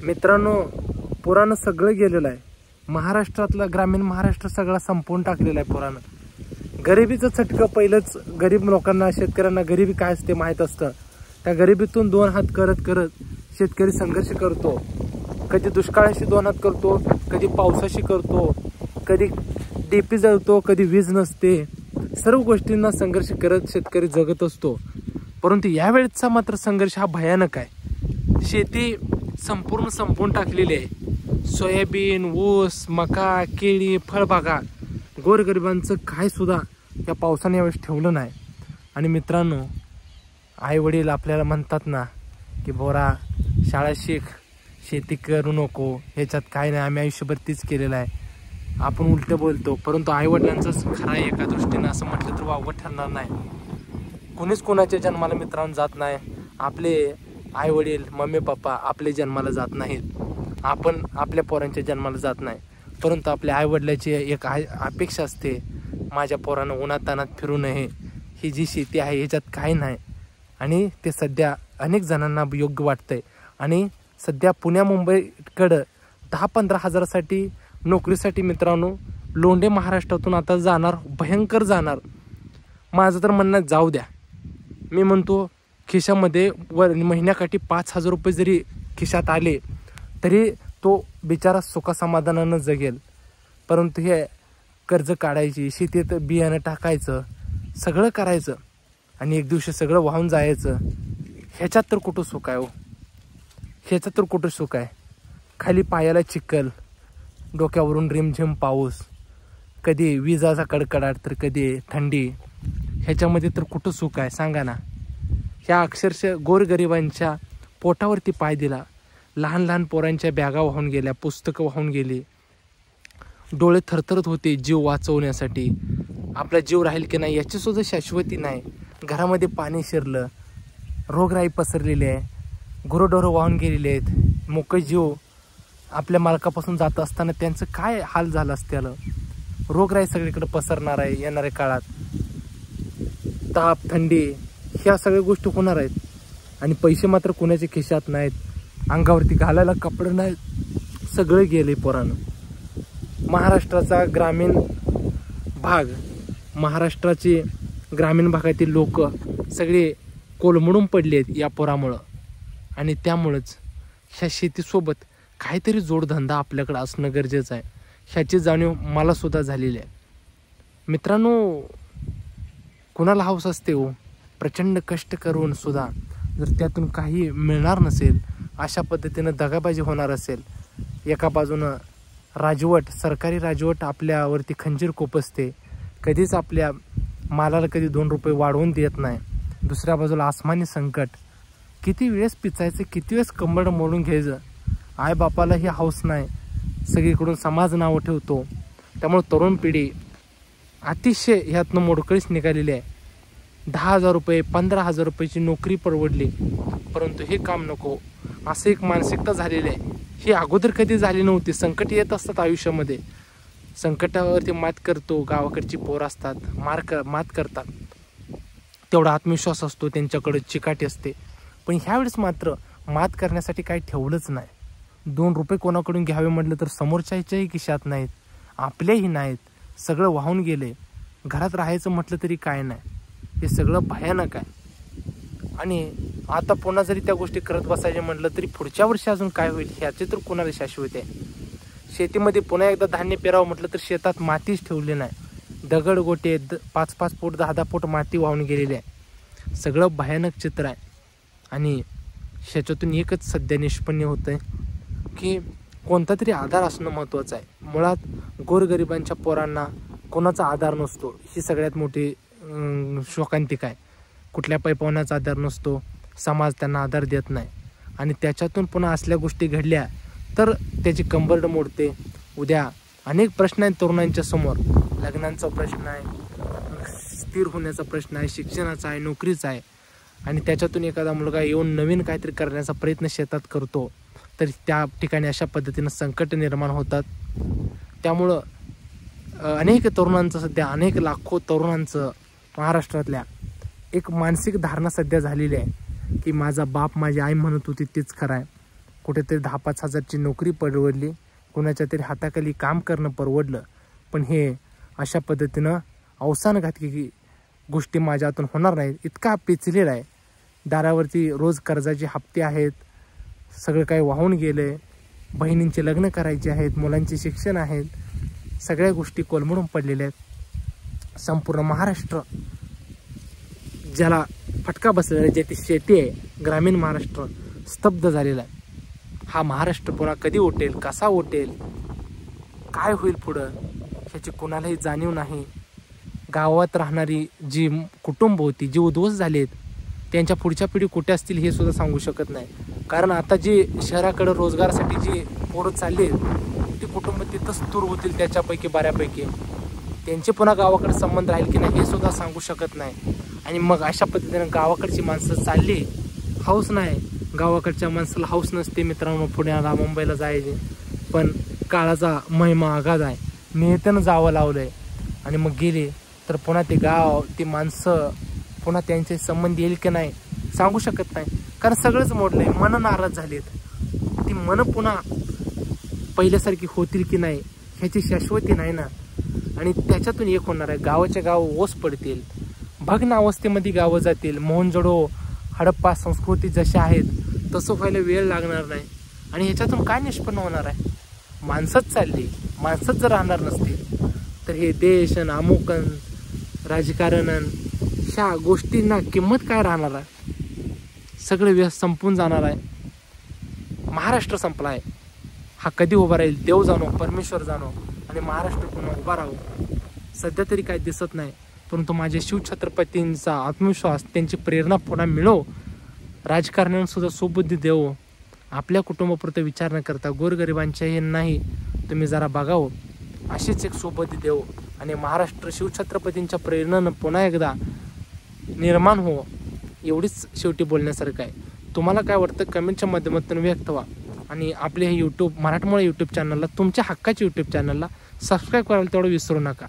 मित्रांनो, पुरानं सगळं गेलेलं आहे. महाराष्ट्रातलं ग्रामीण महाराष्ट्र सगळा संपवून टाकलेला आहे पुरानं. गरिबीचं चटकं पहिलंच गरीब लोकांना, शेतकऱ्यांना गरिबी काय असते माहीत असतं. त्या गरिबीतून दोन हात करत करत शेतकरी संघर्ष करतो. कधी दुष्काळाशी दोन हात करतो, कधी पावसाशी करतो, कधी डीपी जळतो, कधी वीज नसते. सर्व गोष्टींना संघर्ष करत शेतकरी जगत असतो. परंतु यावेळेचा मात्र संघर्ष हा भयानक आहे. शेती संपूर्ण संपवून टाकलेली आहे. सोयाबीन, ऊस, मका, केळी, फळबागा, गोरगरिबांचं काय सुद्धा या पावसाने यावेळेस ठेवलं नाही. आणि मित्रांनो, आई वडील आपल्याला म्हणतात ना की बोरा शाळा शिक, शेती करू नको, ह्याच्यात काय नाही, आम्ही आयुष्यभर तीच केलेलं आहे. आपण उलटं बोलतो, परंतु आईवडिलांचंच खरं आहे एका दृष्टीनं असं म्हटलं तर वावगं ठरणार नाही. कोणीच कोणाच्या जन्माला मित्रांनो जात नाही. आपले आई वडील, मम्मी पप्पा आपले जन्माला जात नाहीत. आपण आपल्या पोरांच्या जन्माला जात नाही. परंतु आपल्या आईवडिलाची एक अपेक्षा असते, माझ्या पोरानं उन्हातानात फिरू नये. ही जी शेती आहे ह्याच्यात काही नाही. आणि ते सध्या अनेक जणांना योग्य वाटतंय. आणि सध्या पुण्या मुंबईकडं 10-15 हजारासाठी नोकरीसाठी मित्रांनो लोंढे महाराष्ट्रातून आता जाणार, भयंकर जाणार. माझं तर म्हणणं जाऊ द्या. मी म्हणतो खिशामध्ये महिन्याकाठी 5,000 रुपये जरी खिशात आले तरी तो बिचारा सुखसमाधानानं जगेल. परंतु हे कर्ज काढायची, शेतीत बियाणं टाकायचं, सगळं करायचं आणि एक दिवशी सगळं वाहून जायचं, ह्याच्यात तर कुठं सुख आहे हो. ह्याच्यात तर कुठं सुख आहे. खाली पायाला चिखल, डोक्यावरून रिमझिम पाऊस, कधी विजाचा कडकडाट तर कधी थंडी, ह्याच्यामध्ये तर कुठं सुख आहे सांगा ना. ह्या अक्षरशः गोरगरिबांच्या पोटावरती पाय दिला. लहान लहान पोरांच्या बॅगा वाहून गेल्या, पुस्तकं वाहून गेली, डोळे थरथरत होते जीव वाचवण्यासाठी. आपला जीव राहील की नाही याची सुद्धा शाश्वती नाही. घरामध्ये पाणी शिरलं, रोगराई पसरलेली आहे, गुरंढोरं वाहून गेलेले आहेत. मोकळे जीव आपल्या मालकापासून जात असताना त्यांचं काय हाल झालं असत्याला. रोगराई सगळीकडे पसरणार आहे येणाऱ्या काळात. ताप, थंडी, ह्या सगळ्या गोष्टी होणार आहेत. आणि पैसे मात्र कोणाच्या खिशात नाहीत, अंगावरती घालायला कपडे नाहीत, सगळं गेले पोरानं. महाराष्ट्राचा ग्रामीण भाग, महाराष्ट्राचे ग्रामीण भागातील लोक सगळे कोलमडून पडले आहेत या पुरामुळं. आणि त्यामुळंच ह्या शेतीसोबत काहीतरी जोडधंदा आपल्याकडे असणं गरजेचं आहे. ह्याची जाणीव मला सुद्धा झालेली आहे. मित्रांनो, कुणाला हौस असते हो, प्रचंड कष्ट करून सुद्धा जर त्यातून काही मिळणार नसेल, अशा पद्धतीनं दगाबाजी होणार असेल, एका बाजूनं राजवट, सरकारी राजवट आपल्यावरती खंजीर कोपसते, कधीच आपल्या मालाला कधी 2 रुपये वाढवून देत नाही. दुसऱ्या बाजूला आसमानी संकट, किती वेळेस पिचायचं, किती वेळेस कंबरड मोडून घ्यायचं. आईबापाला ही हौस नाही, सगळीकडून समाज नावं ठेवतो. त्यामुळे तरुण पिढी अतिशय ह्यातनं मोडकळीच निघालेली आहे. 10,000 रुपये 15,000 रुपयाची नोकरी परवडली, परंतु हे काम नको असं एक मानसिकता झालेली आहे. ही अगोदर कधी झाली नव्हती. संकट येत असतात आयुष्यामध्ये, संकटावरती मात करतो. गावाकडची पोरं असतात, मात करतात, तेवढा आत्मविश्वास असतो त्यांच्याकडे, चिकाटी असते. पण ह्यावेळेस मात्र मात करण्यासाठी काही ठेवलंच नाही. 2 रुपये कोणाकडून घ्यावे म्हटलं तर समोरच्याही खिशात नाहीत, आपल्याही नाहीत, सगळं वाहून गेले. घरात राहायचं म्हटलं तरी काय नाही. हे सगळं भयानक आहे. आणि आता पुन्हा जरी त्या गोष्टी करत बसायचे म्हटलं तरी पुढच्या वर्षी अजून काय होईल ह्याचे तर कोणाला शाश्वत आहे. शेतीमध्ये पुन्हा एकदा धान्य पेरावं म्हटलं तर शेतात मातीच ठेवली नाही. दगड गोटे 5-5 फूट 10-10 फूट माती वाहून गेलेली आहे. सगळं भयानक चित्र आहे. आणि ह्याच्यातून एकच सध्या निष्पन्न होतं आहे की कोणता तरी आधार असणं महत्त्वाचं आहे. मुळात गोरगरिबांच्या पोरांना कोणाचा आधार नसतो, ही सगळ्यात मोठी शोकांतिक आहे. कुठल्या पैपवण्याचा आधार नसतो, समाज त्यांना आधार देत नाही. आणि त्याच्यातून पुन्हा असल्या गोष्टी घडल्या तर त्याची कंबरड मोडते. उद्या अनेक प्रश्न आहेत तरुणांच्या समोर. लग्नांचा प्रश्न आहे, स्थिर होण्याचा प्रश्न आहे, शिक्षणाचा आहे, नोकरीचा आहे. आणि त्याच्यातून एखादा मुलगा येऊन नवीन काहीतरी करण्याचा प्रयत्न शेतात करतो तर त्या ठिकाणी अशा पद्धतीनं संकट निर्माण होतात. त्यामुळं अनेक तरुणांचं, सध्या अनेक लाखो तरुणांचं महाराष्ट्रातल्या एक मानसिक धारणा सध्या झालेली आहे की माझा बाप, माझी आई म्हणत होती तेच खरं आहे. कुठेतरी 10-5 हजारची नोकरी परवडली, कुणाच्या तरी हाताखाली काम करणं परवडलं. पण हे अशा पद्धतीनं अवसानघातकी गोष्टी माझ्या हातून होणार नाहीत इतका पेचलेला आहे. दारावरती रोज कर्जाचे हप्ते आहेत, सगळं काही वाहून गेले, बहिणींचे लग्न करायचे आहेत, मुलांचे शिक्षण आहेत, सगळ्या गोष्टी कोलमडून पडलेल्या आहेत. संपूर्ण महाराष्ट्र ज्याला फटका बसलेला आहे, ज्याची शेती आहे, ग्रामीण महाराष्ट्र स्तब्ध झालेला आहे. हा महाराष्ट्र पुन्हा कधी उठेल, कसा उठेल, काय होईल पुढं ह्याची कोणालाही जाणीव नाही. गावात राहणारी जी कुटुंब होती, जी उद्ध्वस्त झालेत, त्यांच्या पुढच्या पिढी कुठे असतील हे सुद्धा सांगू शकत नाही. कारण आता जी शहराकडे रोजगारासाठी जी पोरं चालली आहेत ती कुटुंब तिथंच दूर होतील त्याच्यापैकी बऱ्यापैकी. त्यांचे पुन्हा गावाकडे संबंध राहील की नाही हे सुद्धा सांगू शकत नाही. आणि मग अशा पद्धतीने गावाकडची माणसं चालली, हौस नाही, गावाकडच्या माणसाला हौस नसते मित्रांनो पुण्याला मुंबईला जायचे. पण काळाचा महिमा आगाध आहे, नियतीनं जावं लावलंय आणि मग गेले तर पुन्हा ते गाव, ती माणसं, पुन्हा त्यांचे संबंध येईल की नाही सांगू शकत नाही. कारण सगळंच मोडलंय, मन नाराज झालेत. ती मन पुन्हा पहिल्यासारखी होतील की नाही ह्याची शाश्वती नाही ना. आणि त्याच्यातून एक होणार आहे, गावाच्या गाव ओस पडतील, भग्न अवस्थेमध्ये गावं जातील. मोहनजोडो, हडप्पा संस्कृती जशा आहेत तसं व्हायला वेळ लागणार नाही. आणि ह्याच्यातून काय निष्पन्न होणार आहे, माणसंच चालली. माणसंच जर राहणार नसतील तर हे देश आणि अमुकन राजकारण ह्या गोष्टींना किंमत काय राहणार आहे, सगळे व्यस्त संपून जाणार आहे. महाराष्ट्र संपला आहे, हा कधी उभा राहील देव जाणो, परमेश्वर जाणो. आणि महाराष्ट्र पुन्हा उभा राहू सध्या तरी काय दिसत नाही. परंतु माझ्या शिवछत्रपतींचा आत्मविश्वास, त्यांची प्रेरणा पुन्हा मिळो. राजकारण्यांसुद्धा सुबुद्धी देवो, आपल्या कुटुंबापुरतं विचार न करता गोरगरिबांच्याही नाही तुम्ही जरा बघावं, अशीच एक सुबुद्धी देवो. आणि महाराष्ट्र शिवछत्रपतींच्या प्रेरणेनं पुन्हा एकदा निर्माण हो, एवढीच शेवटी बोलण्यासारखं आहे. तुम्हाला काय वाटतं कमेंटच्या माध्यमातून व्यक्त व्हा. आणि आपले हे मराठमोळा यूट्यूब चॅनलला, तुमच्या हक्काच्या यूट्यूब चॅनलला सबस्क्राईब करायला तेवढं विसरू नका.